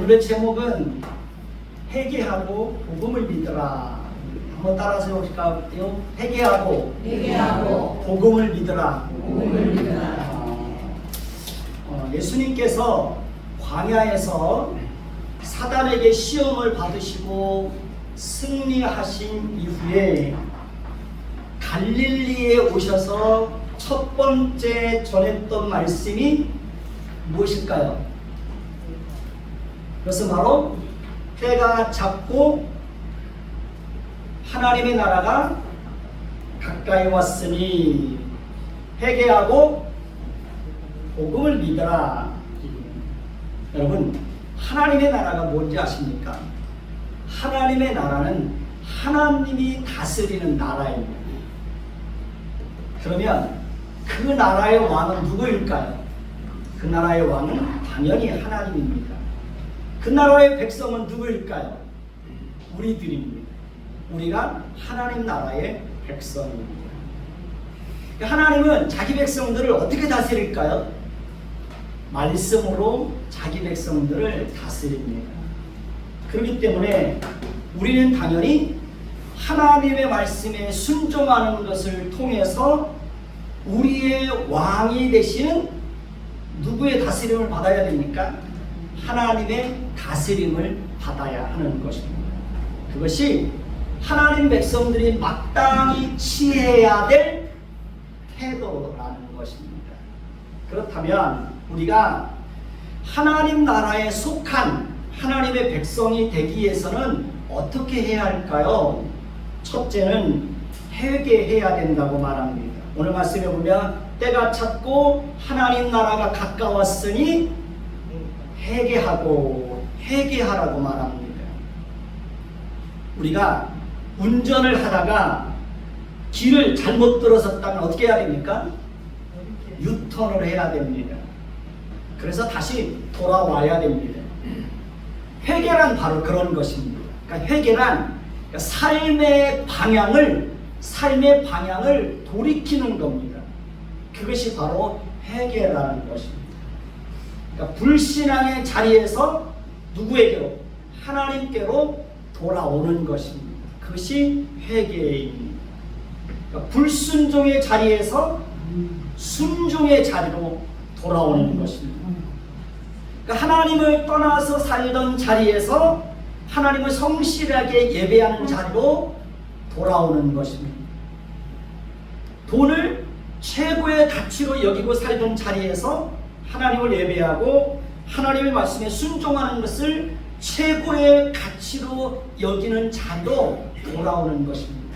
오늘의 제목은 회개하고 복음을 믿으라. 한번 따라서 해볼까요? 회개하고 복음을 믿으라. 예수님께서 광야에서 사단에게 시험을 받으시고 승리하신 이후에 갈릴리에 오셔서 첫 번째 전했던 말씀이 무엇일까요? 그것은 바로 때가 찼고 하나님의 나라가 가까이 왔으니 회개하고 복음을 믿으라. 여러분, 하나님의 나라가 뭔지 아십니까? 하나님의 나라는 하나님이 다스리는 나라입니다. 그러면 그 나라의 왕은 누구일까요? 그 나라의 왕은 당연히 하나님입니다. 그 나라의 백성은 누구일까요? 우리들입니다. 우리가 하나님 나라의 백성입니다. 하나님은 자기 백성들을 어떻게 다스릴까요? 말씀으로 자기 백성들을 다스립니다. 그렇기 때문에 우리는 당연히 하나님의 말씀에 순종하는 것을 통해서 우리의 왕이 되시는 누구의 다스림을 받아야 됩니까? 하나님의 다스림을 받아야 하는 것입니다. 그것이 하나님 백성들이 마땅히 취해야 될 태도라는 것입니다. 그렇다면 우리가 하나님 나라에 속한 하나님의 백성이 되기 위해서는 어떻게 해야 할까요? 첫째는 회개해야 된다고 말합니다. 오늘 말씀에 보면 때가 찼고 하나님 나라가 가까웠으니 회개하라고 말합니다. 우리가 운전을 하다가 길을 잘못 들어섰다면 어떻게 해야 됩니까? 유턴을 해야 됩니다. 그래서 다시 돌아와야 됩니다. 회개란 바로 그런 것입니다. 그러니까 회개란 삶의 방향을 돌이키는 겁니다. 그것이 바로 회개라는 것입니다. 그러니까 불신앙의 자리에서 누구에게로? 하나님께로 돌아오는 것입니다. 그것이 회개입니다. 그러니까 불순종의 자리에서 순종의 자리로 돌아오는 것입니다. 그러니까 하나님을 떠나서 살던 자리에서 하나님을 성실하게 예배하는 자리로 돌아오는 것입니다. 돈을 최고의 가치로 여기고 살던 자리에서 하나님을 예배하고 하나님의 말씀에 순종하는 것을 최고의 가치로 여기는 자리로 돌아오는 것입니다.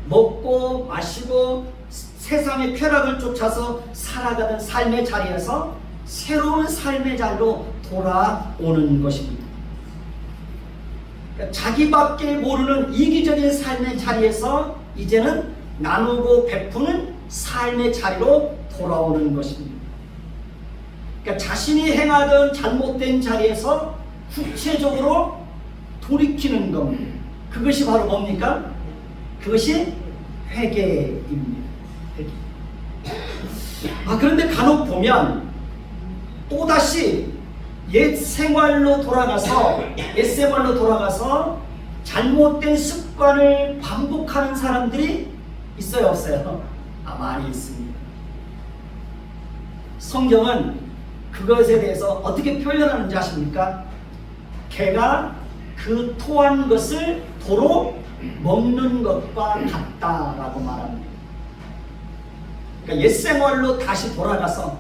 먹고 마시고 세상의 쾌락을 쫓아서 살아가던 삶의 자리에서 새로운 삶의 자리로 돌아오는 것입니다. 그러니까 자기밖에 모르는 이기적인 삶의 자리에서 이제는 나누고 베푸는 삶의 자리로 돌아오는 것입니다. 그러니까 자신이 행하던 잘못된 자리에서 구체적으로 돌이키는 겁니다. 그것이 바로 뭡니까? 그것이 회개입니다. 회개. 그런데 간혹 보면 또다시 옛 생활로 돌아가서 잘못된 습관을 반복하는 사람들이 있어요, 없어요? 많이 있습니다. 성경은 그것에 대해서 어떻게 표현하는지 아십니까? 개가 그 토한 것을 도로 먹는 것과 같다라고 말합니다. 그러니까 옛 생활로 다시 돌아가서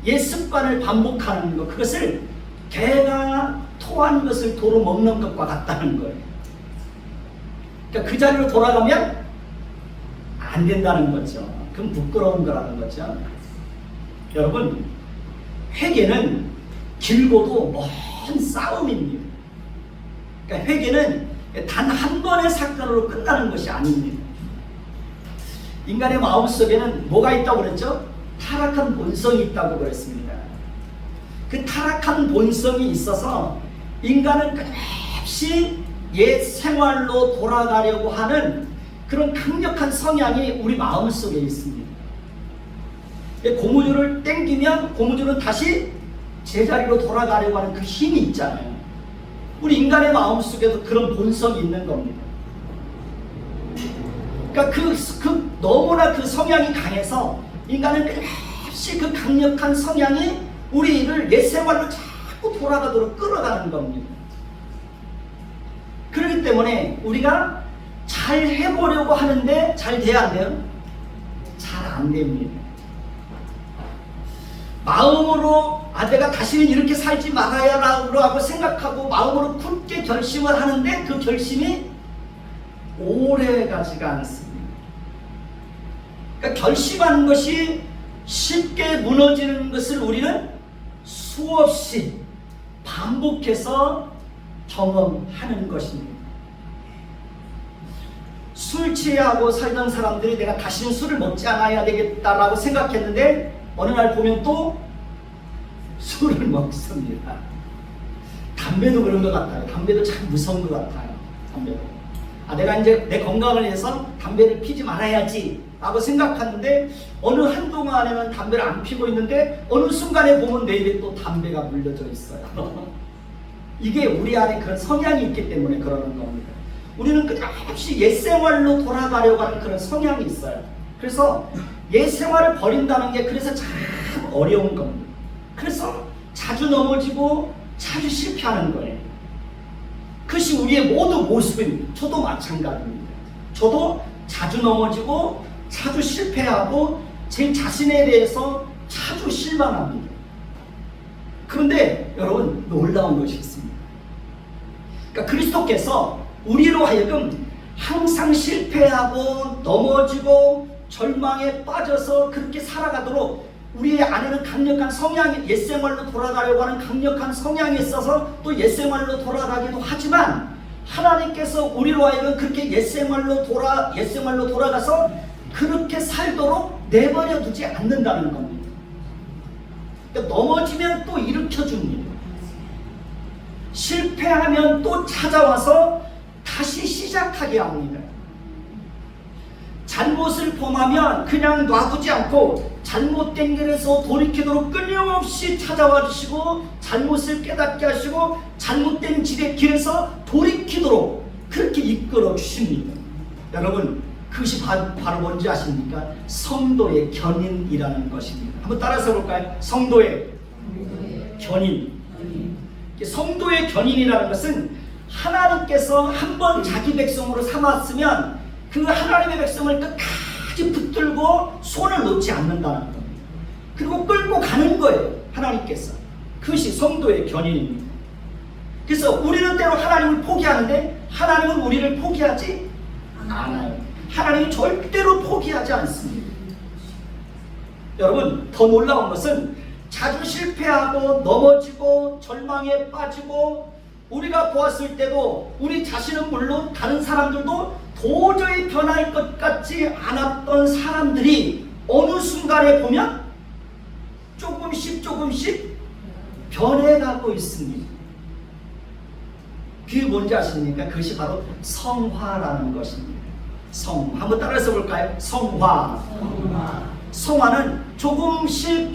옛 습관을 반복하는 것, 그것을 개가 토한 것을 도로 먹는 것과 같다는 거예요. 그러니까 그 자리로 돌아가면 안 된다는 거죠. 그럼 부끄러운 거라는 거죠. 여러분, 회개는 길고도 먼 싸움입니다. 그러니까 회개는 단 한 번의 사건으로 끝나는 것이 아닙니다. 인간의 마음속에는 뭐가 있다고 그랬죠? 타락한 본성이 있다고 그랬습니다. 그 타락한 본성이 있어서 인간은 끝없이 옛 생활로 돌아가려고 하는 그런 강력한 성향이 우리 마음속에 있습니다. 고무줄을 당기면 고무줄은 다시 제자리로 돌아가려고 하는 그 힘이 있잖아요. 우리 인간의 마음속에도 그런 본성이 있는 겁니다. 그러니까 너무나 그 성향이 강해서 인간은 끝없이 그 강력한 성향이 우리를 옛생활로 자꾸 돌아가도록 끌어가는 겁니다. 그렇기 때문에 우리가 잘 해보려고 하는데 잘 돼야 안 돼요? 잘 안 됩니다. 마음으로 내가 다시는 이렇게 살지 말아야라고 생각하고 마음으로 굳게 결심을 하는데 그 결심이 오래 가지가 않습니다. 그러니까 결심하는 것이 쉽게 무너지는 것을 우리는 수없이 반복해서 경험하는 것입니다. 술 취하고 살던 사람들이 내가 다시는 술을 먹지 않아야 되겠다라고 생각했는데 어느 날 보면 또 술을 먹습니다. 담배도 그런 것 같아요. 담배도 참 무서운 것 같아요. 담배도. 내가 이제 내 건강을 위해서 담배를 피지 말아야지 라고 생각하는데 어느 한동안에는 담배를 안 피고 있는데 어느 순간에 보면 내 입에 또 담배가 물려져 있어요. 이게 우리 안에 그런 성향이 있기 때문에 그러는 겁니다. 우리는 끝없이 옛생활로 돌아가려고 하는 그런 성향이 있어요. 그래서 옛생활을 버린다는 게 그래서 참 어려운 겁니다. 그래서 자주 넘어지고 자주 실패하는 거예요. 그것이 우리의 모두 모습입니다. 저도 마찬가지입니다. 저도 자주 넘어지고 자주 실패하고 제 자신에 대해서 자주 실망합니다. 그런데 여러분 놀라운 것이 있습니다. 그러니까 그리스도께서 우리로 하여금 항상 실패하고 넘어지고 절망에 빠져서 그렇게 살아가도록 우리의 안에는 강력한 성향이 옛생활로 돌아가려고 하는 강력한 성향이 있어서 또 옛생활로 돌아가기도 하지만 하나님께서 우리로 하여금 그렇게 옛생활로 돌아가서 그렇게 살도록 내버려 두지 않는다는 겁니다. 그러니까 넘어지면 또 일으켜 줍니다. 실패하면 또 찾아와서 다시 시작하게 합니다. 잘못을 범하면 그냥 놔두지 않고 잘못된 길에서 돌이키도록 끊임없이 찾아와 주시고 잘못을 깨닫게 하시고 잘못된 길에서 돌이키도록 그렇게 이끌어 주십니다. 여러분 그것이 바로 뭔지 아십니까? 성도의 견인이라는 것입니다. 한번 따라서 볼까요? 성도의 견인. 성도의 견인이라는 것은 하나님께서 한번 자기 백성으로 삼았으면 그 하나님의 백성을 끝까지 붙들고 손을 놓지 않는다는 겁니다. 그리고 끌고 가는 거예요. 하나님께서. 그것이 성도의 견인입니다. 그래서 우리는 때로 하나님을 포기하는데 하나님은 우리를 포기하지 않아요. 하나님이 절대로 포기하지 않습니다. 여러분 더 놀라운 것은 자주 실패하고 넘어지고 절망에 빠지고 우리가 보았을 때도 우리 자신은 물론 다른 사람들도 도저히 변할 것 같지 않았던 사람들이 어느 순간에 보면 조금씩 변해가고 있습니다. 그게 뭔지 아십니까? 그것이 바로 성화라는 것입니다. 한번 따라서 볼까요? 성화. 성화는 조금씩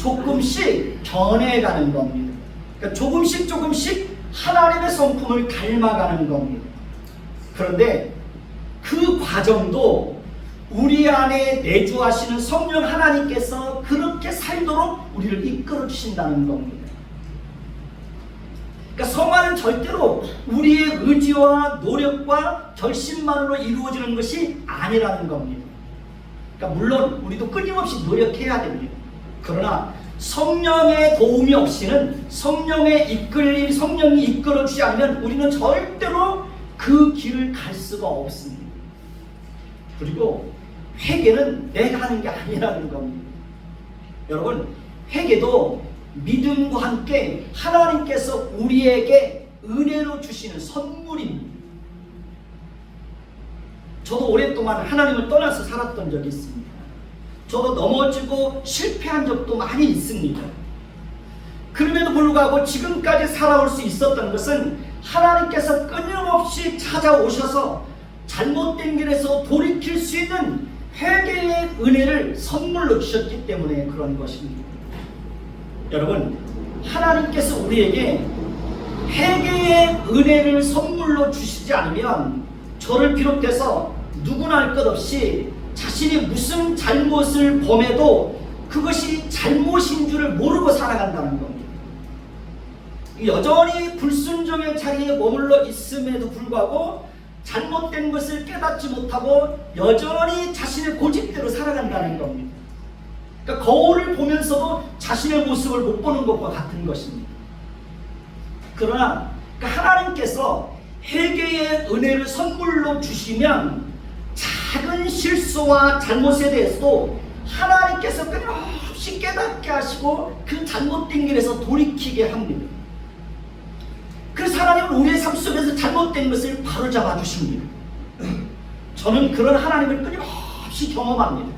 변해가는 겁니다. 그러니까 조금씩 하나님의 성품을 닮아가는 겁니다. 그런데 그 과정도 우리 안에 내주하시는 성령 하나님께서 그렇게 살도록 우리를 이끌어 주신다는 겁니다. 그러니까 성화는 절대로 우리의 의지와 노력과 결심만으로 이루어지는 것이 아니라는 겁니다. 그러니까 물론 우리도 끊임없이 노력해야 됩니다. 그러나 성령의 도움이 없이는 성령의 이끌림, 성령이 이끌어주지 않으면 우리는 절대로 그 길을 갈 수가 없습니다. 그리고 회개는 내가 하는 게 아니라는 겁니다. 여러분 회개도 믿음과 함께 하나님께서 우리에게 은혜로 주시는 선물입니다. 저도 오랫동안 하나님을 떠나서 살았던 적이 있습니다. 저도 넘어지고 실패한 적도 많이 있습니다. 그럼에도 불구하고 지금까지 살아올 수 있었던 것은 하나님께서 끊임없이 찾아오셔서 잘못된 길에서 돌이킬 수 있는 회개의 은혜를 선물로 주셨기 때문에 그런 것입니다. 여러분 하나님께서 우리에게 회개의 은혜를 선물로 주시지 않으면 저를 비롯해서 누구나 할 것 없이 자신이 무슨 잘못을 범해도 그것이 잘못인 줄을 모르고 살아간다는 겁니다. 여전히 불순종의 자리에 머물러 있음에도 불구하고 잘못된 것을 깨닫지 못하고 여전히 자신의 고집대로 살아간다는 겁니다. 그러니까 거울을 보면서도 자신의 모습을 못 보는 것과 같은 것입니다. 그러나 하나님께서 회개의 은혜를 선물로 주시면 작은 실수와 잘못에 대해서도 하나님께서 끊임없이 깨닫게 하시고 그 잘못된 길에서 돌이키게 합니다. 그래서 하나님은 우리의 삶 속에서 잘못된 것을 바로잡아 주십니다. 저는 그런 하나님을 끊임없이 경험합니다.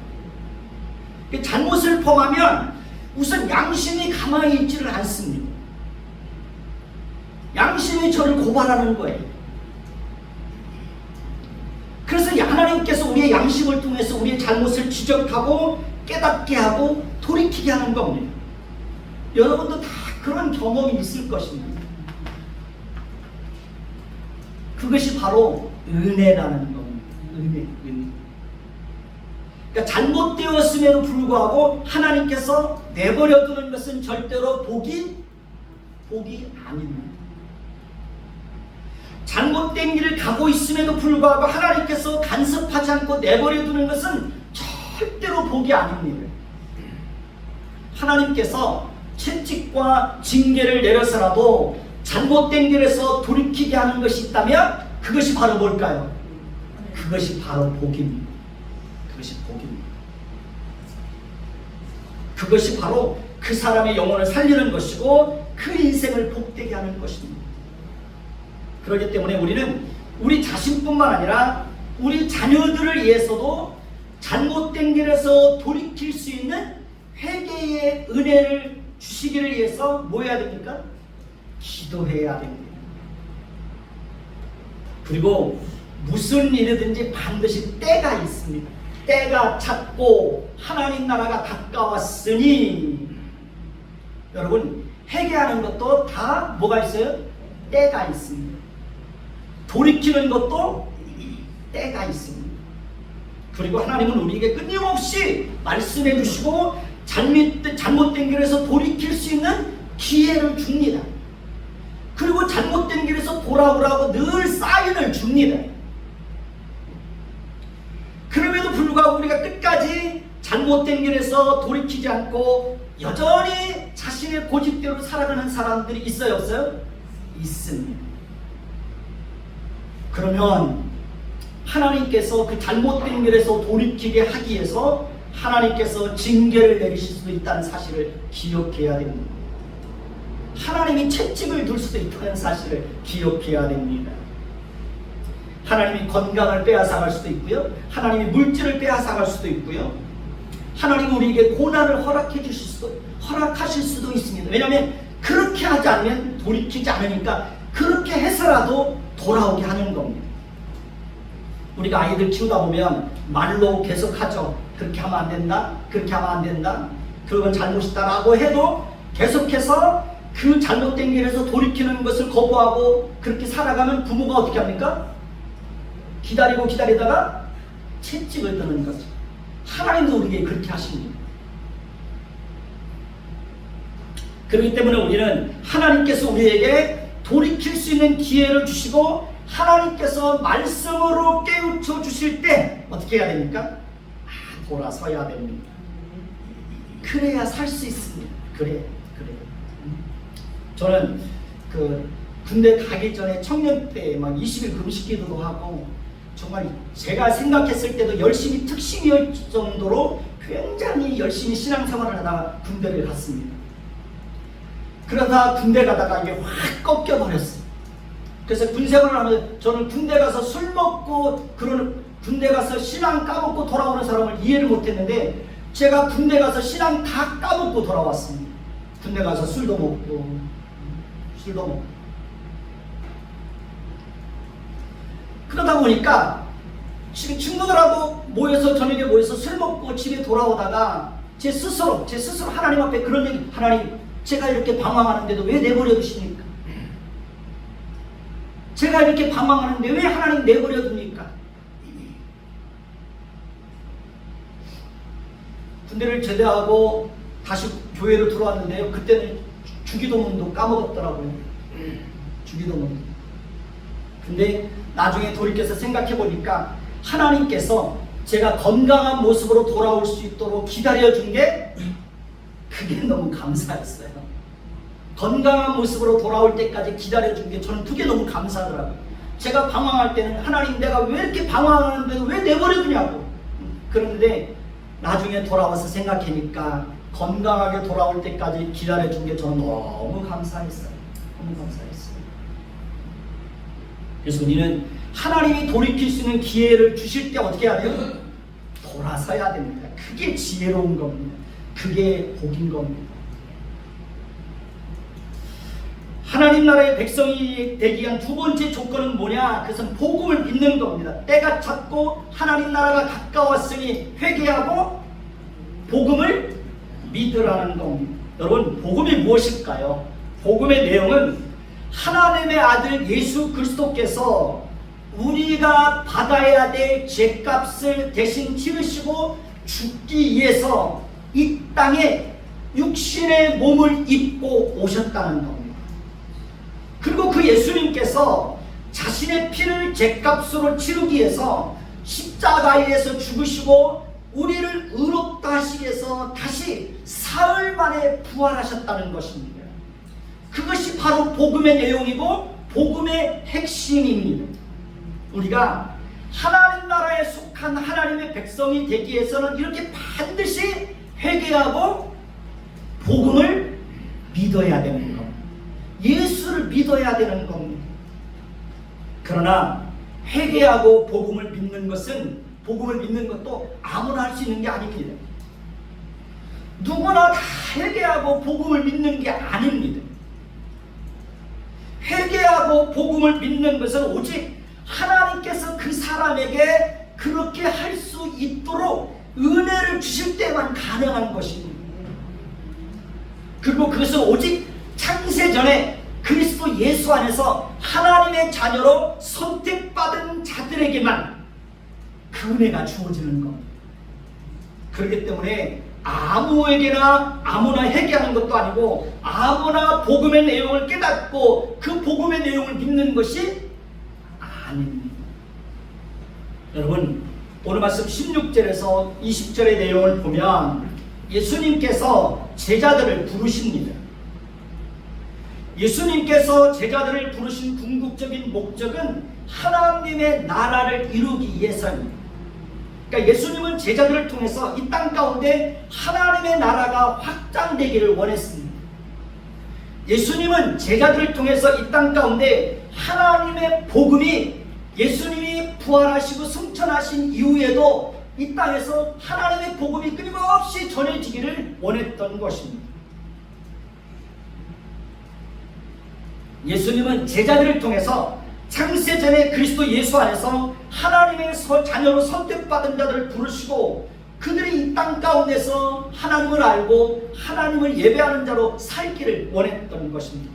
잘못을 범하면 우선 양심이 가만히 있지를 않습니다. 양심이 저를 고발하는 거예요. 그래서 하나님께서 우리의 양심을 통해서 우리의 잘못을 지적하고 깨닫게 하고 돌이키게 하는 겁니다. 여러분도 다 그런 경험이 있을 것입니다. 그것이 바로 은혜라는 겁니다. 은혜. 그러니까 잘못되었음에도 불구하고 하나님께서 내버려 두는 것은 절대로 복이 아닙니다. 잘못된 길을 가고 있음에도 불구하고 하나님께서 간섭하지 않고 내버려 두는 것은 절대로 복이 아닙니다. 하나님께서 채찍과 징계를 내려서라도 잘못된 길에서 돌이키게 하는 것이 있다면 그것이 바로 뭘까요? 그것이 바로 복입니다. 그것이 복입니다. 그것이 바로 그 사람의 영혼을 살리는 것이고 그 인생을 복되게 하는 것입니다. 그렇기 때문에 우리는 우리 자신뿐만 아니라 우리 자녀들을 위해서도 잘못된 길에서 돌이킬 수 있는 회개의 은혜를 주시기를 위해서 뭐 해야 됩니까? 기도해야 됩니다. 그리고 무슨 일이든지 반드시 때가 있습니다. 때가 찼고 하나님 나라가 가까웠으니. 여러분, 회개하는 것도 다 뭐가 있어요? 때가 있습니다. 돌이키는 것도 때가 있습니다. 그리고 하나님은 우리에게 끊임없이 말씀해 주시고 잘못된 길에서 돌이킬 수 있는 기회를 줍니다. 그리고 잘못된 길에서 돌아오라고 늘 사인을 줍니다. 그럼에도 불구하고 우리가 끝까지 잘못된 길에서 돌이키지 않고 여전히 자신의 고집대로 살아가는 사람들이 있어요, 없어요? 있습니다. 그러면 하나님께서 그 잘못된 길에서 돌이키게 하기 위해서 하나님께서 징계를 내리실 수도 있다는 사실을 기억해야 됩니다. 하나님이 채찍을 둘 수도 있다는 사실을 기억해야 됩니다. 하나님이 건강을 빼앗아갈 수도 있고요. 하나님이 물질을 빼앗아갈 수도 있고요. 하나님이 우리에게 고난을 허락하실 수도 있습니다. 왜냐하면 그렇게 하지 않으면 돌이키지 않으니까 그렇게 해서라도 돌아오게 하는 겁니다. 우리가 아이들 키우다 보면 말로 계속하죠. 그렇게 하면 안 된다. 그렇게 하면 안 된다. 그건 잘못이다 라고 해도 계속해서 그 잘못된 길에서 돌이키는 것을 거부하고 그렇게 살아가면 부모가 어떻게 합니까? 기다리다가 채찍을 드는 거죠. 하나님도 우리에게 그렇게 하십니다. 그렇기 때문에 우리는 하나님께서 우리에게 돌이킬 수 있는 기회를 주시고 하나님께서 말씀으로 깨우쳐 주실 때 어떻게 해야 됩니까? 돌아서야 됩니다. 그래야 살 수 있습니다. 그래. 저는 군대 가기 전에 청년 때 막 20일 금식기도도 하고 정말 제가 생각했을 때도 열심히 특심이었을 정도로 굉장히 열심히 신앙생활을 하다가 군대를 갔습니다. 그러다 군대 가다가 이게 확 꺾여버렸어요. 그래서 군생활을 하면 저는 군대 가서 술 먹고 군대 가서 신앙 까먹고 돌아오는 사람을 이해를 못했는데 제가 군대 가서 신앙 다 까먹고 돌아왔습니다. 군대 가서 술도 먹고 그러다 보니까 지금 친구들하고 저녁에 모여서 술 먹고 집에 돌아오다가 제 스스로 하나님 앞에 그런 얘기, 하나님 제가 이렇게 방황하는데도 왜 내버려 두십니까? 제가 이렇게 방황하는데 왜 하나님 내버려 둡니까? 군대를 제대하고 다시 교회로 들어왔는데요. 그때는 주기도문도 까먹었더라고요. 주기도문. 근데 나중에 돌이켜서 생각해 보니까 하나님께서 제가 건강한 모습으로 돌아올 수 있도록 기다려준 게 그게 너무 감사했어요. 건강한 모습으로 돌아올 때까지 기다려준 게 저는 그게 너무 감사하더라고요. 제가 방황할 때는 하나님 내가 왜 이렇게 방황하는데 왜 내버려 두냐고. 그런데 나중에 돌아와서 생각하니까 건강하게 돌아올 때까지 기다려준 게 저는 너무 감사했어요. 너무 감사했어요. 그래서 우리는 하나님이 돌이킬 수 있는 기회를 주실 때 어떻게 해야 돼요? 돌아서야 됩니다. 그게 지혜로운 겁니다. 그게 복인 겁니다. 하나님 나라의 백성이 되기 위한 두 번째 조건은 뭐냐? 그것은 복음을 믿는 겁니다. 때가 찼고 하나님 나라가 가까웠으니 회개하고 복음을 믿으라는 겁니다. 여러분, 복음이 무엇일까요? 복음의 내용은 하나님의 아들 예수 그리스도께서 우리가 받아야 될 죄값을 대신 치르시고 죽기 위해서 이 땅에 육신의 몸을 입고 오셨다는 겁니다. 그리고 그 예수님께서 자신의 피를 죄값으로 치르기 위해서 십자가에서 죽으시고 우리를 의롭다 하시기 위해서 다시 사흘 만에 부활하셨다는 것입니다. 그것이 바로 복음의 내용이고 복음의 핵심입니다. 우리가 하나님 나라에 속한 하나님의 백성이 되기 위해서는 이렇게 반드시 회개하고 복음을 믿어야 되는 겁니다. 예수를 믿어야 되는 겁니다. 그러나 회개하고 복음을 믿는 것도 아무나 할 수 있는 게 아닙니다. 누구나 다 회개하고 복음을 믿는 게 아닙니다. 회개하고 복음을 믿는 것은 오직 하나님께서 그 사람에게 그렇게 할 수 있도록 은혜를 주실 때만 가능한 것입니다. 그리고 그것은 오직 창세전에 그리스도 예수 안에서 하나님의 자녀로 선택받은 자들에게만 그 은혜가 주어지는 겁니다. 그렇기 때문에 아무에게나 아무나 회개하는 것도 아니고 아무나 복음의 내용을 깨닫고 그 복음의 내용을 믿는 것이 아닙니다. 여러분, 오늘 말씀 16절에서 20절의 내용을 보면 예수님께서 제자들을 부르십니다. 예수님께서 제자들을 부르신 궁극적인 목적은 하나님의 나라를 이루기 위해서입니다. 그러니까 예수님은 제자들을 통해서 이 땅 가운데 하나님의 나라가 확장되기를 원했습니다. 예수님은 제자들을 통해서 이 땅 가운데 하나님의 복음이 예수님이 부활하시고 승천하신 이후에도 이 땅에서 하나님의 복음이 끊임없이 전해지기를 원했던 것입니다. 예수님은 제자들을 통해서 창세전에 그리스도 예수 안에서 하나님의 자녀로 선택받은 자들을 부르시고 그들이 이 땅 가운데서 하나님을 알고 하나님을 예배하는 자로 살기를 원했던 것입니다.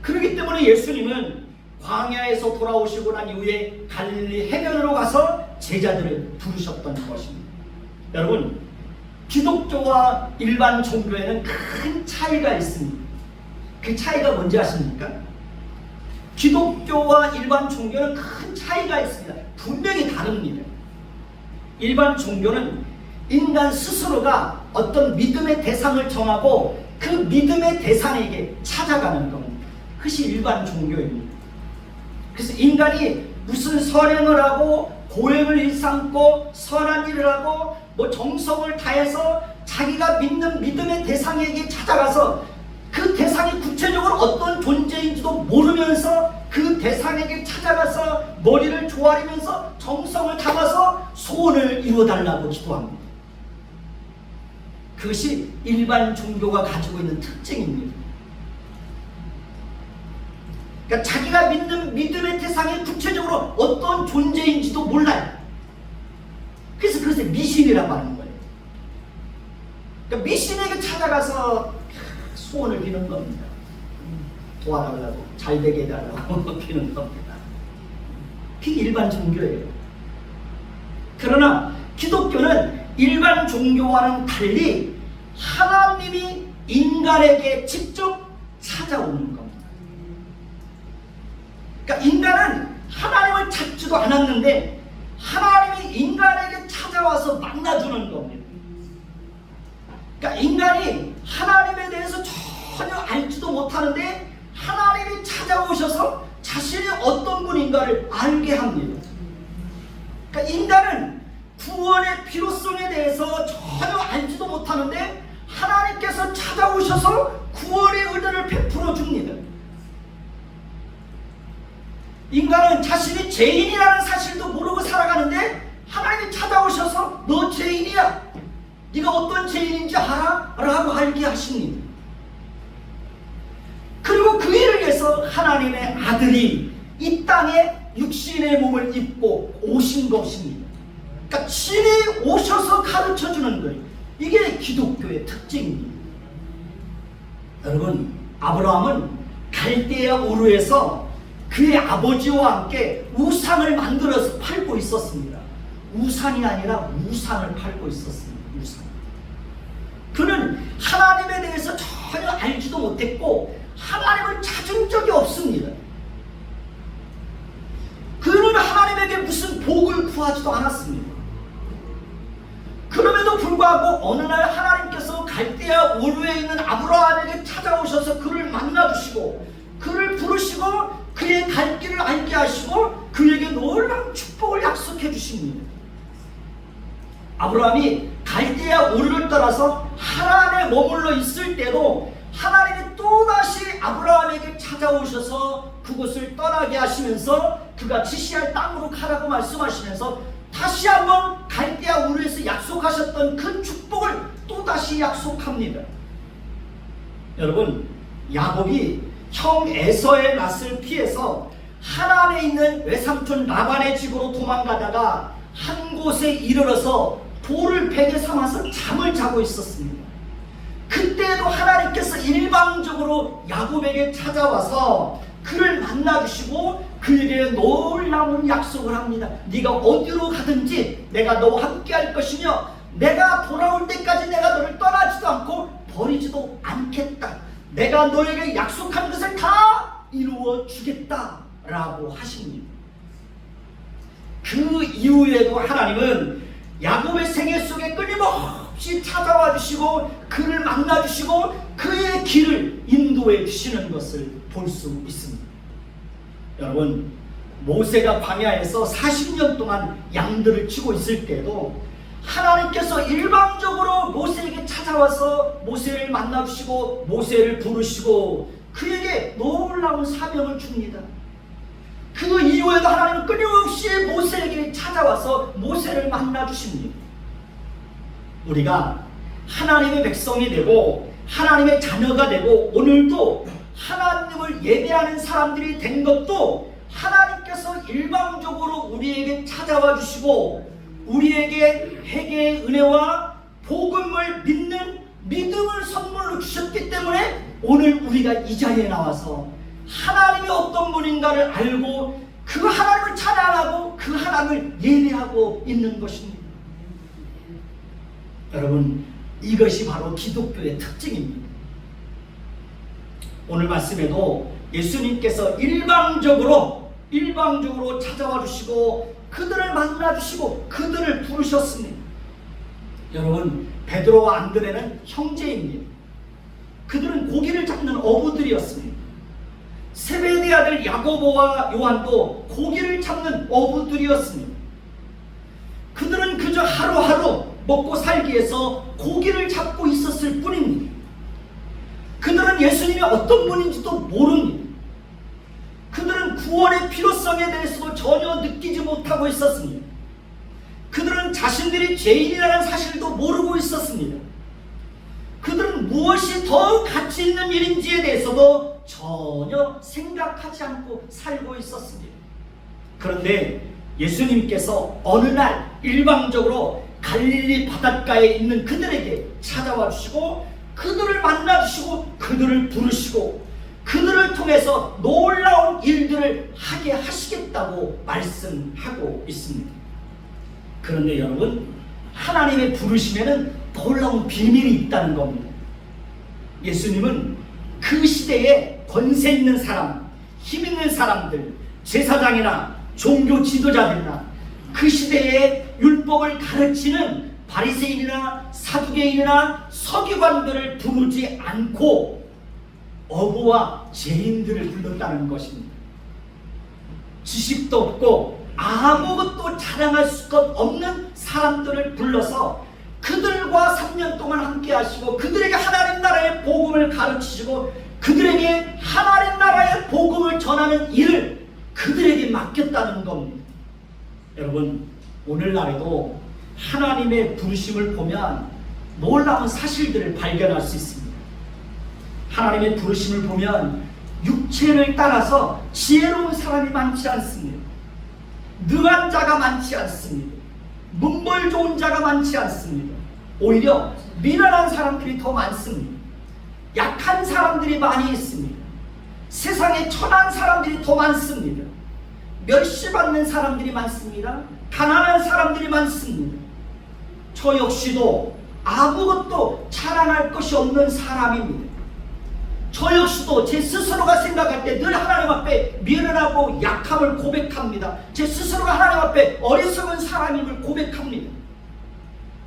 그렇기 때문에 예수님은 광야에서 돌아오시고 난 이후에 갈릴리 해변으로 가서 제자들을 부르셨던 것입니다. 여러분, 기독교와 일반 종교에는 큰 차이가 있습니다. 그 차이가 뭔지 아십니까? 기독교와 일반 종교는 큰 차이가 있습니다. 분명히 다릅니다. 일반 종교는 인간 스스로가 어떤 믿음의 대상을 정하고 그 믿음의 대상에게 찾아가는 겁니다. 그것이 일반 종교입니다. 그래서 인간이 무슨 선행을 하고 고행을 일삼고 선한 일을 하고 정성을 다해서 자기가 믿는 믿음의 대상에게 찾아가서 그 대상이 구체적으로 어떤 존재인지도 모르면서 그 대상에게 찾아가서 머리를 조아리면서 정성을 담아서 소원을 이루어달라고 기도합니다. 그것이 일반 종교가 가지고 있는 특징입니다. 그러니까 자기가 믿는 믿음의 대상이 구체적으로 어떤 존재인지도 몰라요. 그래서 그것을 미신이라고 하는 거예요. 그러니까 미신에게 찾아가서 소원을 비는 겁니다. 도와달라고, 잘 되게 해달라고 비는 겁니다. 그게 일반 종교예요. 그러나 기독교는 일반 종교와는 달리 하나님이 인간에게 직접 찾아오는 겁니다. 그러니까 인간은 하나님을 찾지도 않았는데 하나님이 인간에게 찾아와서 만나주는 겁니다. 그러니까 인간이 하나님에 대해서 전혀 알지도 못하는데 하나님이 찾아오셔서 자신이 어떤 분인가를 알게 합니다. 그러니까 인간은 구원의 필요성에 대해서 전혀 알지도 못하는데 하나님께서 찾아오셔서 구원의 은혜를 베풀어 줍니다. 인간은 자신이 죄인이라는 사실도 모르고 살아가는데 하나님이 찾아오셔서 너 죄인이야, 네가 어떤 죄인인지 알아? 라고 알게 하십니다. 그리고 그 일을 위해서 하나님의 아들이 이 땅에 육신의 몸을 입고 오신 것입니다. 그러니까 신이 오셔서 가르쳐주는 거예요. 이게 기독교의 특징입니다. 여러분, 아브라함은 갈대아 우르에서 그의 아버지와 함께 우상을 만들어서 팔고 있었습니다. 우산이 아니라 우상을 팔고 있었습니다. 우상. 그는 하나님에 대해서 전혀 알지도 못했고 하나님을 찾은 적이 없습니다. 그는 하나님에게 무슨 복을 구하지도 않았습니다. 그럼에도 불구하고 어느 날 하나님께서 갈대아 우르에 있는 아브라함에게 찾아오셔서 그를 만나주시고 그를 부르시고 그의 갈 길을 알게 하시고 그에게 놀라운 축복을 약속해 주십니다. 아브라함이 갈대아 우르를 떠나서 하란에 머물러 있을 때도 하나님이 또다시 아브라함에게 찾아오셔서 그곳을 떠나게 하시면서 그가 지시할 땅으로 가라고 말씀하시면서 다시 한번 갈대아 우르에서 약속하셨던 그 축복을 또다시 약속합니다. 여러분, 야곱이 형 에서의 낯을 피해서 하란에 있는 외삼촌 라반의 집으로 도망가다가 한 곳에 이르러서 돌을 베개 삼아서 잠을 자고 있었습니다. 그때도 하나님께서 일방적으로 야곱에게 찾아와서 그를 만나주시고 그에게 놀라운 약속을 합니다. 네가 어디로 가든지 내가 너와 함께 할 것이며 내가 돌아올 때까지 내가 너를 떠나지도 않고 버리지도 않겠다. 내가 너에게 약속한 것을 다 이루어 주겠다 라고 하십니다. 그 이후에도 하나님은 야곱의 생애 속에 끊임없이 찾아와 주시고 그를 만나 주시고 그의 길을 인도해 주시는 것을 볼 수 있습니다. 여러분, 모세가 광야에서 40년 동안 양들을 치고 있을 때도 하나님께서 일방적으로 모세에게 찾아와서 모세를 만나 주시고 모세를 부르시고 그에게 놀라운 사명을 줍니다. 그 이후에도 하나님은 끊임없이 모세에게 찾아와서 모세를 만나 주십니다. 우리가 하나님의 백성이 되고 하나님의 자녀가 되고 오늘도 하나님을 예배하는 사람들이 된 것도 하나님께서 일방적으로 우리에게 찾아와 주시고 우리에게 회개의 은혜와 복음을 믿는 믿음을 선물로 주셨기 때문에 오늘 우리가 이 자리에 나와서 하나님이 어떤 분인가를 알고 그 하나님을 찬양하고 그 하나님을 예배하고 있는 것입니다. 여러분, 이것이 바로 기독교의 특징입니다. 오늘 말씀에도 예수님께서 일방적으로 찾아와 주시고 그들을 만나 주시고 그들을 부르셨습니다. 여러분, 베드로와 안드레는 형제입니다. 그들은 고기를 잡는 어부들이었습니다. 세베대의 아들 야고보와 요한도 고기를 잡는 어부들이었습니다. 그들은 그저 하루하루 먹고 살기 위해서 고기를 잡고 있었을 뿐입니다. 그들은 예수님이 어떤 분인지도 모릅니다. 그들은 구원의 필요성에 대해서도 전혀 느끼지 못하고 있었습니다. 그들은 자신들이 죄인이라는 사실도 모르고 있었습니다. 그들은 무엇이 더 가치 있는 일인지에 대해서도 전혀 생각하지 않고 살고 있었습니다. 그런데 예수님께서 어느 날 일방적으로 갈릴리 바닷가에 있는 그들에게 찾아와 주시고 그들을 만나주시고 그들을 부르시고 그들을 통해서 놀라운 일들을 하게 하시겠다고 말씀하고 있습니다. 그런데 여러분, 하나님의 부르심에는 놀라운 비밀이 있다는 겁니다. 예수님은 그 시대에 권세 있는 사람, 힘 있는 사람들, 제사장이나 종교 지도자들이나 그 시대에 율법을 가르치는 바리새인이나 사두개인이나 서기관들을 부르지 않고 어부와 죄인들을 불렀다는 것입니다. 지식도 없고 아무것도 자랑할 수 없는 사람들을 불러서 그들과 3년 동안 함께 하시고 그들에게 하나님 나라의 복음을 가르치시고 그들에게 하나님 나라의 복음을 전하는 일을 그들에게 맡겼다는 겁니다. 여러분, 오늘날에도 하나님의 부르심을 보면 놀라운 사실들을 발견할 수 있습니다. 하나님의 부르심을 보면 육체를 따라서 지혜로운 사람이 많지 않습니다. 능한 자가 많지 않습니다. 문벌 좋은 자가 많지 않습니다. 오히려 미련한 사람들이 더 많습니다. 약한 사람들이 많이 있습니다. 세상에 천한 사람들이 더 많습니다. 멸시받는 사람들이 많습니다. 가난한 사람들이 많습니다. 저 역시도 아무것도 자랑할 것이 없는 사람입니다. 저 역시도 제 스스로가 생각할 때 늘 하나님 앞에 미련하고 약함을 고백합니다. 제 스스로가 하나님 앞에 어리석은 사람임을 고백합니다.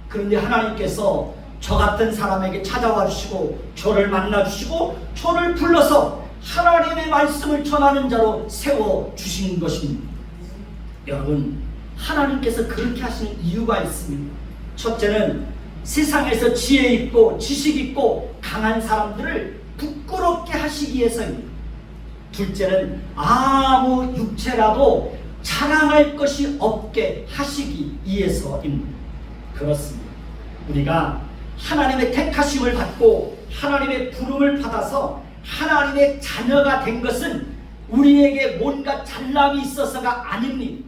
그런데 하나님께서 저 같은 사람에게 찾아와 주시고 저를 만나 주시고 저를 불러서 하나님의 말씀을 전하는 자로 세워 주신 것입니다. 여러분, 하나님께서 그렇게 하시는 이유가 있습니다. 첫째는 세상에서 지혜 있고 지식 있고 강한 사람들을 부끄럽게 하시기 위해서입니다. 둘째는 아무 육체라도 자랑할 것이 없게 하시기 위해서입니다. 그렇습니다. 우리가 하나님의 택하심을 받고 하나님의 부름을 받아서 하나님의 자녀가 된 것은 우리에게 뭔가 잘남이 있어서가 아닙니다.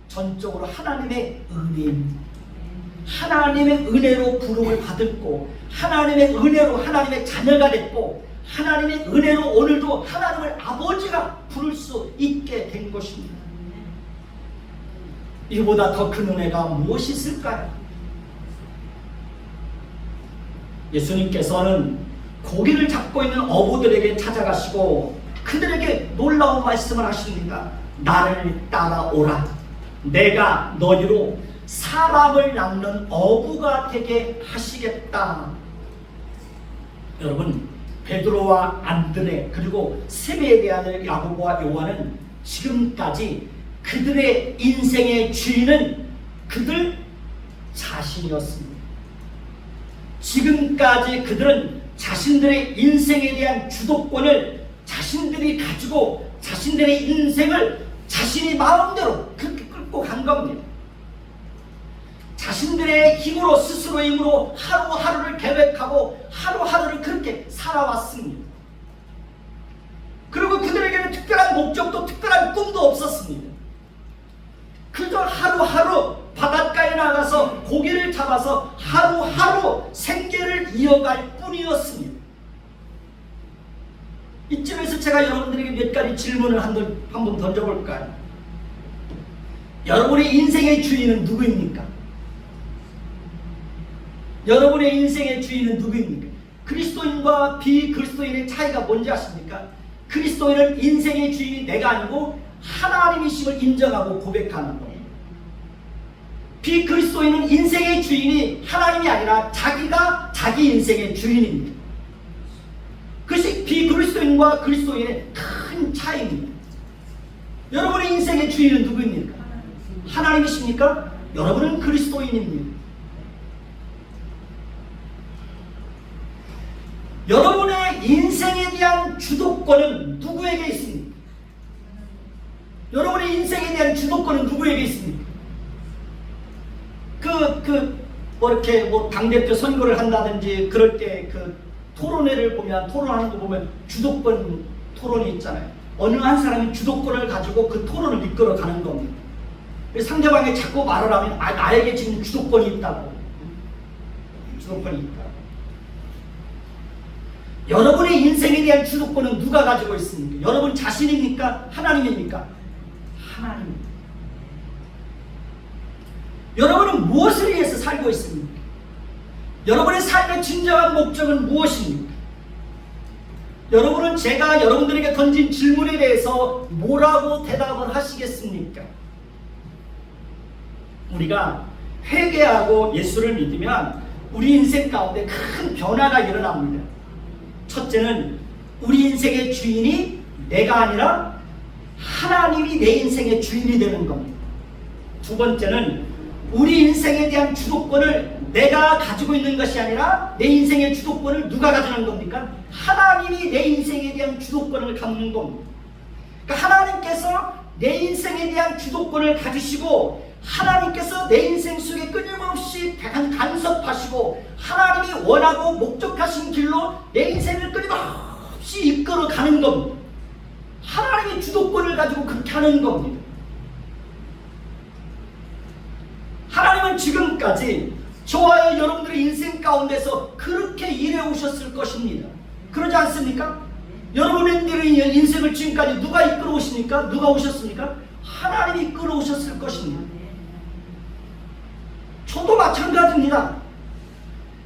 전적으로 하나님의 은혜입니다. 하나님의 은혜로 부름을 받았고 하나님의 은혜로 하나님의 자녀가 됐고 하나님의 은혜로 오늘도 하나님을 아버지가 부를 수 있게 된 것입니다. 이보다 더 큰 은혜가 무엇이 있을까요? 예수님께서는 고기를 잡고 있는 어부들에게 찾아가시고 그들에게 놀라운 말씀을 하십니다. 나를 따라오라. 내가 너희로 사람을 낚는 어부가 되게 하시겠다. 여러분, 베드로와 안드레 그리고 세베대의 아들 야고보와 요한은 지금까지 그들의 인생의 주인은 그들 자신이었습니다. 지금까지 그들은 자신들의 인생에 대한 주도권을 자신들이 가지고 자신들의 인생을 자신이 마음대로 그렇게 끌고 간 겁니다. 자신들의 힘으로 스스로의 힘으로 하루하루를 계획하고 하루하루를 그렇게 살아왔습니다. 그리고 그들에게는 특별한 목적도 특별한 꿈도 없었습니다. 그저 하루하루 바닷가에 나가서 고기를 잡아서 하루하루 생계를 이어갈 뿐이었습니다. 이쯤에서 제가 여러분들에게 몇 가지 질문을 한번 던져볼까요? 여러분의 인생의 주인은 누구입니까? 여러분의 인생의 주인은 누구입니까? 그리스도인과 비그리스도인의 차이가 뭔지 아십니까? 그리스도인은 인생의 주인이 내가 아니고 하나님이심을 인정하고 고백하는 거예요. 비그리스도인은 인생의 주인이 하나님이 아니라 자기가 자기 인생의 주인입니다. 그것이 비그리스도인과 그리스도인의 큰 차이입니다. 여러분의 인생의 주인은 누구입니까? 하나님이십니까? 여러분은 그리스도인입니다. 여러분의 인생에 대한 주도권은 누구에게 있습니까? 여러분의 인생에 대한 주도권은 누구에게 있습니까? 이렇게 당대표 선거를 한다든지 그럴 때 토론회를 보면, 토론하는 거 보면 주도권 토론이 있잖아요. 어느 한 사람이 주도권을 가지고 그 토론을 이끌어 가는 겁니다. 상대방이 자꾸 말을 하면 나에게 지금 주도권이 있다고. 주도권이 있다. 여러분의 인생에 대한 주도권은 누가 가지고 있습니까? 여러분 자신입니까? 하나님입니까? 하나님입니다. 여러분은 무엇을 위해서 살고 있습니까? 여러분의 삶의 진정한 목적은 무엇입니까? 여러분은 제가 여러분들에게 던진 질문에 대해서 뭐라고 대답을 하시겠습니까? 우리가 회개하고 예수를 믿으면 우리 인생 가운데 큰 변화가 일어납니다. 첫째는 우리 인생의 주인이 내가 아니라 하나님이 내 인생의 주인이 되는 겁니다. 두 번째는 우리 인생에 대한 주도권을 내가 가지고 있는 것이 아니라 내 인생의 주도권을 누가 가지는 겁니까? 하나님이 내 인생에 대한 주도권을 갖는 겁니다. 그러니까 하나님께서 내 인생에 대한 주도권을 가지시고 하나님께서 내 인생 속에 끊임없이 간섭하시고 하나님이 원하고 목적하신 길로 내 인생을 끊임없이 이끌어가는 겁니다. 하나님이 주도권을 가지고 그렇게 하는 겁니다. 하나님은 지금까지 저와 여러분들의 인생 가운데서 그렇게 일해 오셨을 것입니다. 그러지 않습니까? 여러분들의 인생을 지금까지 누가 이끌어 오십니까? 누가 오셨습니까? 하나님이 이끌어 오셨을 것입니다. 저도 마찬가지입니다.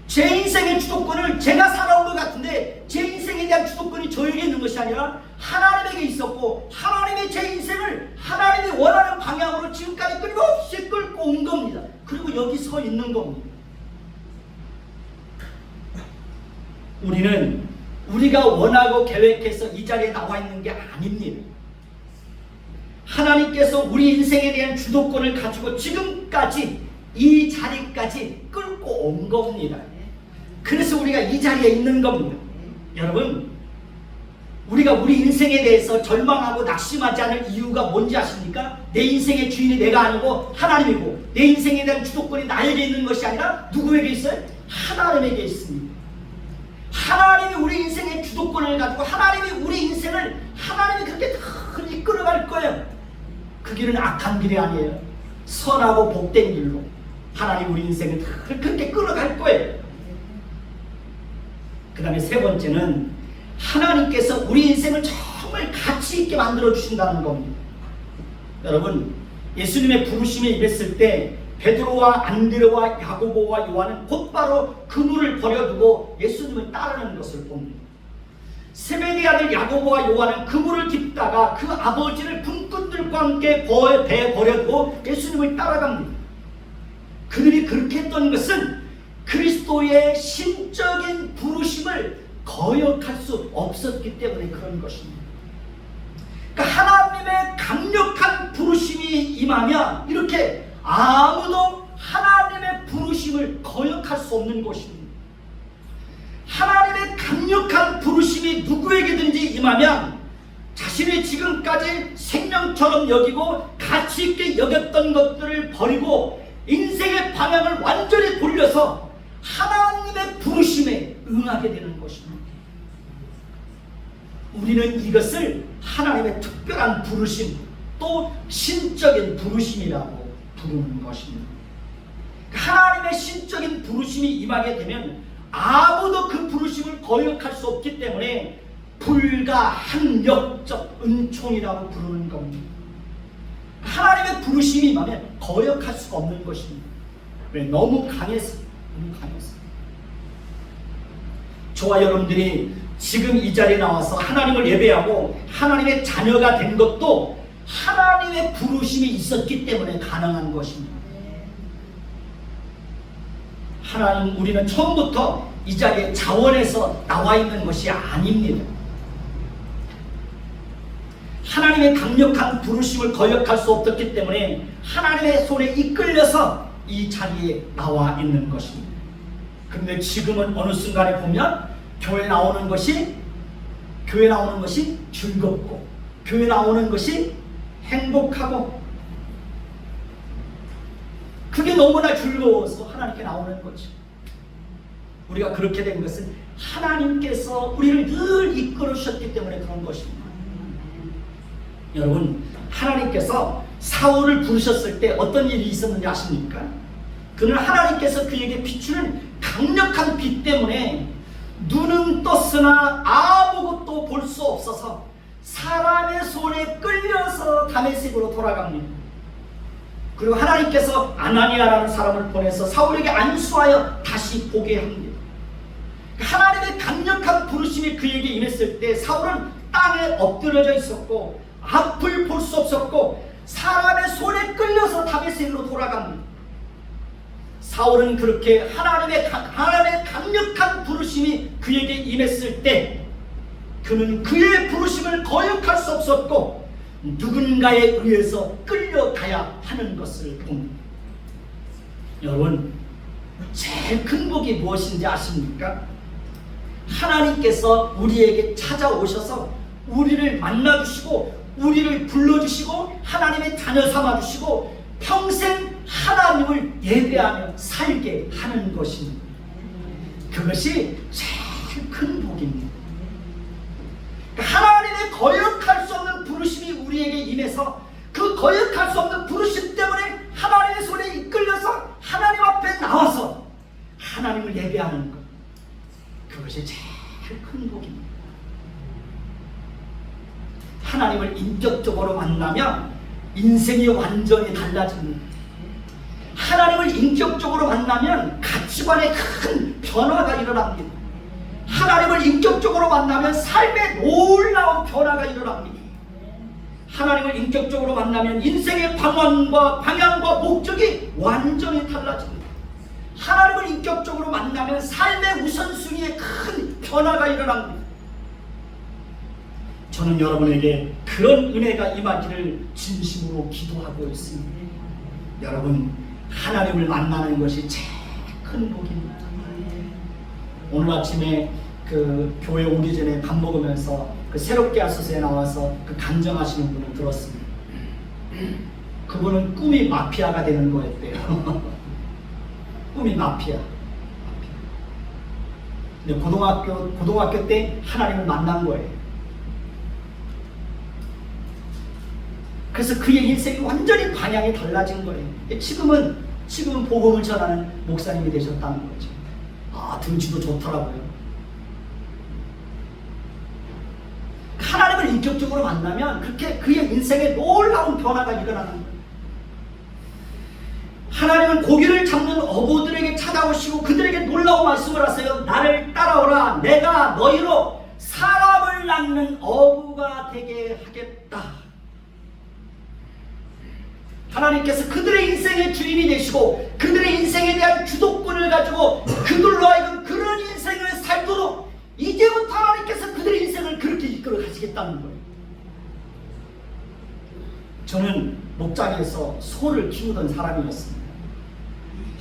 제 인생의 주도권을 제가 살아온 것 같은데 제 인생에 대한 주도권이 저에게 있는 것이 아니라 하나님에게 있었고 하나님이 제 인생을 하나님이 원하는 방향으로 지금까지 끊임없이 끌고 온 겁니다. 그리고 여기 서 있는 겁니다. 우리는 우리가 원하고 계획해서 이 자리에 나와 있는 게 아닙니다. 하나님께서 우리 인생에 대한 주도권을 가지고 지금까지 이 자리까지 끌고 온 겁니다. 그래서 우리가 이 자리에 있는 겁니다. 여러분, 우리가 우리 인생에 대해서 절망하고 낙심하지 않을 이유가 뭔지 아십니까? 내 인생의 주인이 내가 아니고 하나님이고 내 인생에 대한 주도권이 나에게 있는 것이 아니라 누구에게 있어요? 하나님에게 있습니다. 하나님이 우리 인생의 주도권을 가지고 하나님이 우리 인생을 하나님이 그렇게 다 이끌어갈 거예요. 그 길은 악한 길이 아니에요. 선하고 복된 길로 하나님 우리 인생을 다 그렇게 끌어갈 거예요. 그 다음에 세 번째는 하나님께서 우리 인생을 정말 가치 있게 만들어 주신다는 겁니다. 여러분, 예수님의 부르심에 임했을 때 베드로와 안드레와 야고보와 요한은 곧바로 그물을 버려두고 예수님을 따르는 것을 봅니다. 세베대의 아들 야고보와 요한은 그물을 깁다가 그 아버지를 품꾼들과 함께 배에 버려두고 예수님을 따라갑니다. 그들이 그렇게 했던 것은 그리스도의 신적인 부르심을 거역할 수 없었기 때문에 그런 것입니다. 그러니까 하나님의 강력한 부르심이 임하면 이렇게 아무도 하나님의 부르심을 거역할 수 없는 것입니다. 하나님의 강력한 부르심이 누구에게든지 임하면 자신이 지금까지 생명처럼 여기고 가치 있게 여겼던 것들을 버리고 인생의 방향을 완전히 돌려서 하나님의 부르심에 응하게 되는 것입니다. 우리는 이것을 하나님의 특별한 부르심, 또 신적인 부르심이라고 부르는 것입니다. 하나님의 신적인 부르심이 임하게 되면 아무도 그 부르심을 거역할 수 없기 때문에 불가항력적 은총이라고 부르는 겁니다. 하나님의 부르심이 임하면 거역할 수가 없는 것입니다. 왜? 너무 강해서. 너무 강해서. 저와 여러분들이 지금 이 자리에 나와서 하나님을 예배하고 하나님의 자녀가 된 것도 하나님의 부르심이 있었기 때문에 가능한 것입니다. 하나님, 우리는 처음부터 이 자리에 자원해서 나와 있는 것이 아닙니다. 하나님의 강력한 부르심을 거역할 수 없었기 때문에 하나님의 손에 이끌려서 이 자리에 나와 있는 것입니다. 그런데 지금은 어느 순간에 보면 교회 나오는 것이 즐겁고 교회 나오는 것이 행복하고 그게 너무나 즐거워서 하나님께 나오는 거죠. 우리가 그렇게 된 것은 하나님께서 우리를 늘 이끌어 주셨기 때문에 그런 것입니다. 여러분, 하나님께서 사울을 부르셨을 때 어떤 일이 있었는지 아십니까? 그는 하나님께서 그에게 비추는 강력한 빛 때문에 눈은 떴으나 아무것도 볼 수 없어서 사람의 손에 끌려서 다메섹으로 돌아갑니다. 그리고 하나님께서 아나니아라는 사람을 보내서 사울에게 안수하여 다시 보게 합니다. 하나님의 강력한 부르심이 그에게 임했을 때 사울은 땅에 엎드려져 있었고 앞을 볼 수 없었고 사람의 손에 끌려서 다메섹으로 돌아갑니다. 사울은 그렇게 하나님의 강력한 부르심이 그에게 임했을 때 그는 그의 부르심을 거역할 수 없었고 누군가에 의해서 끌려가야 하는 것을 봅니다. 여러분, 제일 큰 복이 무엇인지 아십니까? 하나님께서 우리에게 찾아오셔서 우리를 만나주시고 우리를 불러주시고 하나님의 자녀 삼아주시고 평생 하나님을 예배하며 살게 하는 것입니다. 그것이 제일 큰 복입니다. 하나님의 거역할 수 없는 부르심이 우리에게 임해서 그 거역할 수 없는 부르심 때문에 하나님의 손에 이끌려서 하나님 앞에 나와서 하나님을 예배하는 것, 그것이 제일 큰 복입니다. 하나님을 인격적으로 만나면 인생이 완전히 달라집니다. 하나님을 인격적으로 만나면 가치관에 큰 변화가 일어납니다. 하나님을 인격적으로 만나면 삶에 놀라운 변화가 일어납니다. 하나님을 인격적으로 만나면 인생의 방향과 목적이 완전히 달라집니다. 하나님을 인격적으로 만나면 삶의 우선순위에 큰 변화가 일어납니다. 저는 여러분에게 그런 은혜가 임하기를 진심으로 기도하고 있습니다. 여러분, 하나님을 만나는 것이 제일 큰 복입니다. 오늘 아침에 그 교회 오기 전에 밥 먹으면서 그 새롭게 하소서에 나와서 그 간증하시는 분을 들었습니다. 그분은 꿈이 마피아가 되는 거였대요. 꿈이 마피아. 근데 고등학교 때 하나님을 만난 거예요. 그래서 그의 인생이 완전히 방향이 달라진 거예요. 지금은 복음을 전하는 목사님이 되셨다는 거죠. 등치도 좋더라고요. 하나님을 인격적으로 만나면 그렇게 그의 인생에 놀라운 변화가 일어나는 거예요. 하나님은 고기를 잡는 어부들에게 찾아오시고 그들에게 놀라운 말씀을 하세요. 나를 따라오라. 내가 너희로 사람을 낳는 어부가 되게 하겠다. 하나님께서 그들의 인생의 주인이 되시고 그들의 인생에 대한 주도권을 가지고 그들로 하여금 그런 인생을 살도록 이제부터 하나님께서 그들의 인생을 그렇게 이끌어 가시겠다는 거예요. 저는 목장에서 소를 키우던 사람이었습니다.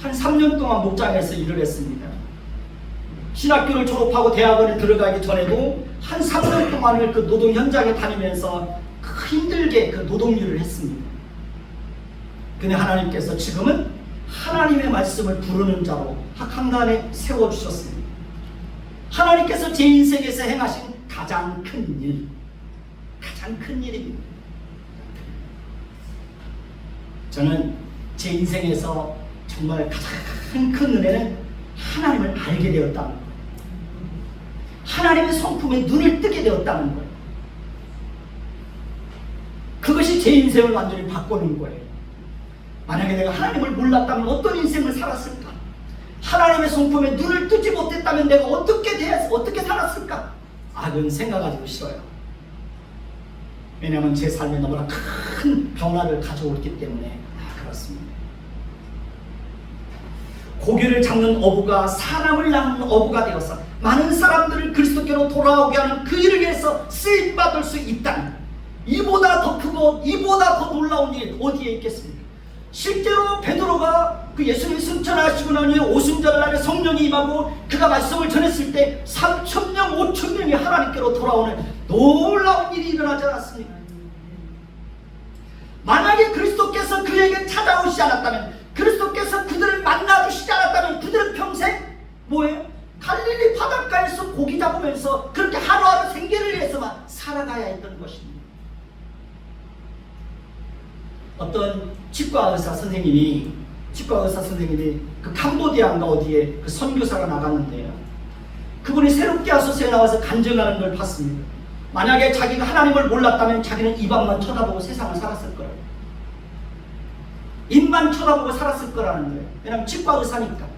한 3년 동안 목장에서 일을 했습니다. 신학교를 졸업하고 대학원에 들어가기 전에도 한 3년 동안을 그 노동 현장에 다니면서 힘들게 그 노동 일을 했습니다. 근데 하나님께서 지금은 하나님의 말씀을 부르는 자로 한간에 세워주셨습니다. 하나님께서 제 인생에서 행하신 가장 큰 일입니다. 저는 제 인생에서 정말 가장 큰 은혜는 하나님을 알게 되었다는 거예요. 하나님의 성품에 눈을 뜨게 되었다는 거예요. 그것이 제 인생을 완전히 바꾸는 거예요. 만약에 내가 하나님을 몰랐다면 어떤 인생을 살았을까? 하나님의 성품에 눈을 뜨지 못했다면 내가 어떻게 살았을까? 그건 생각하기도 싫어요. 왜냐하면 제 삶에 너무나 큰 변화를 가져오기 때문에 그렇습니다. 고기를 잡는 어부가 사람을 낳는 어부가 되어서 많은 사람들을 그리스도께로 돌아오게 하는 그 일을 위해서 쓰임받을 수 있다는, 이보다 더 크고 이보다 더 놀라운 일이 어디에 있겠습니까? 실제로 베드로가 그 예수님이 승천하시고 난 후에 오순절 날에 성령이 임하고 그가 말씀을 전했을 때 3,000명 5,000명이 하나님께로 돌아오는 놀라운 일이 일어나지 않았습니까? 만약에 그리스도께서 그에게 찾아오시지 않았다면, 그리스도께서 그들을 만나주시지 않았다면 그들은 평생 뭐예요? 갈릴리 바닷가에서 고기 잡으면서 그렇게 하루하루 생계를 위해서만 살아가야 했던 것입니다. 어떤 치과 의사 선생님이 그 캄보디아인가 어디에 그 선교사가 나갔는데요. 그분이 새롭게 하소서에 나와서 간증하는 걸 봤습니다. 만약에 자기가 하나님을 몰랐다면 자기는 입 앞만 쳐다보고 세상을 살았을 거예요. 입만 쳐다보고 살았을 거라는 거예요. 왜냐하면 치과 의사니까.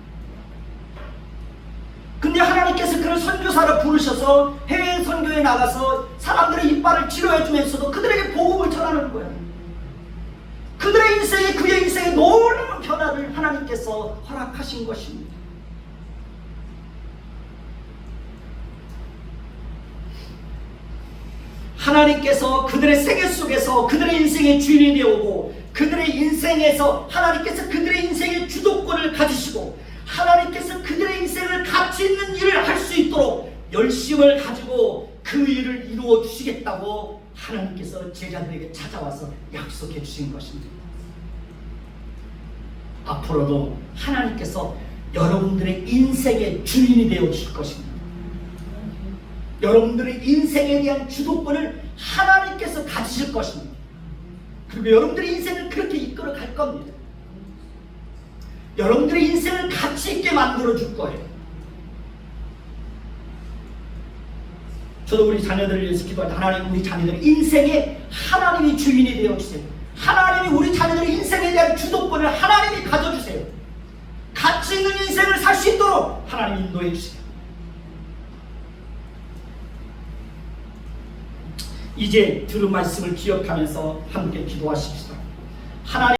근데 하나님께서 그를 선교사로 부르셔서 해외 선교에 나가서 사람들의 이빨을 치료해 주면서도 그들에게 복음을 전하는 거예요. 그들의 인생에, 그의 인생에 놀라운 변화를 하나님께서 허락하신 것입니다. 하나님께서 그들의 세계 속에서 그들의 인생의 주인이 되오고, 그들의 인생에서 하나님께서 그들의 인생의 주도권을 가지시고, 하나님께서 그들의 인생을 가치 있는 일을 할 수 있도록 열심을 가지고 그 일을 이루어 주시겠다고 하나님께서 제자들에게 찾아와서 약속해 주신 것입니다. 앞으로도 하나님께서 여러분들의 인생의 주인이 되어 주실 것입니다. 여러분들의 인생에 대한 주도권을 하나님께서 가지실 것입니다. 그리고 여러분들의 인생을 그렇게 이끌어 갈 겁니다. 여러분들의 인생을 가치 있게 만들어 줄 거예요. 저도 우리 자녀들을 위해서 기도할 때, 하나님, 우리 자녀들의 인생에 하나님이 주인이 되어 주세요. 하나님이 우리 자녀들의 인생에 대한 주도권을 하나님이 가져주세요. 가치 있는 인생을 살 수 있도록 하나님 인도해 주세요. 이제 들은 말씀을 기억하면서 함께 기도하십시다. 하나님